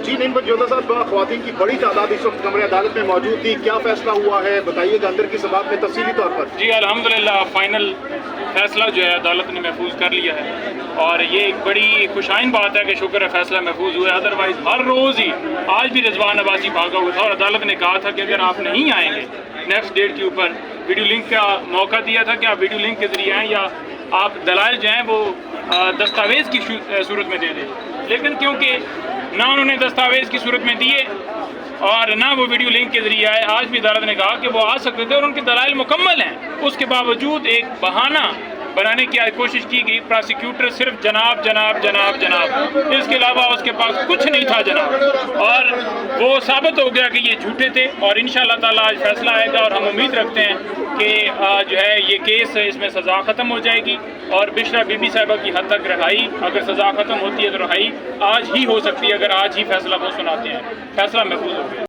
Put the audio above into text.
जी नहीं बजौदा साहब, ख्वातीन की बड़ी तादाद इस वक्त कमरे अदालत में मौजूद थी, क्या फैसला हुआ है बताइएगा अंदर की समाअत में तफसीली तौर पर। जी अल्हम्दुलिल्लाह फाइनल फैसला जो है अदालत ने महफूज कर लिया है और ये एक बड़ी खुशाइन बात है कि शुक्र है फैसला महफूज हुआ है। अदरवाइज़ हर रोज़ ही आज भी रिजवान अब्बासी भागा हुआ था और अदालत ने कहा था कि अगर आप नहीं आएंगे नेक्स्ट डेट के ऊपर वीडियो लिंक का मौका दिया था कि आप वीडियो लिंक के ज़रिए आएँ या आप दलाइल जो हैं वो दस्तावेज़ की सूरत में दे दें, लेकिन क्योंकि ना उन्होंने दस्तावेज़ की सूरत में दिए और ना वो वीडियो लिंक के ज़रिए आए, आज भी अदालत ने कहा कि वो आ सकते थे और उनके दलाइल मुकम्मल हैं, उसके बावजूद एक बहाना बनाने की कोशिश की गई। प्रोसिक्यूटर सिर्फ जनाब जनाब जनाब जनाब, इसके अलावा उसके पास कुछ नहीं था जनाब, और वो साबित हो गया कि ये झूठे थे। और इंशाअल्लाह ताला आज फैसला आएगा और हम उम्मीद रखते हैं कि जो है ये केस इसमें सज़ा ख़त्म हो जाएगी और बिशरा बीबी साहिबा की हद तक रहाई, अगर सज़ा ख़त्म होती है तो रहाई आज ही हो सकती है, अगर आज ही फैसला वो सुनाते हैं। फैसला महफूज हो गया।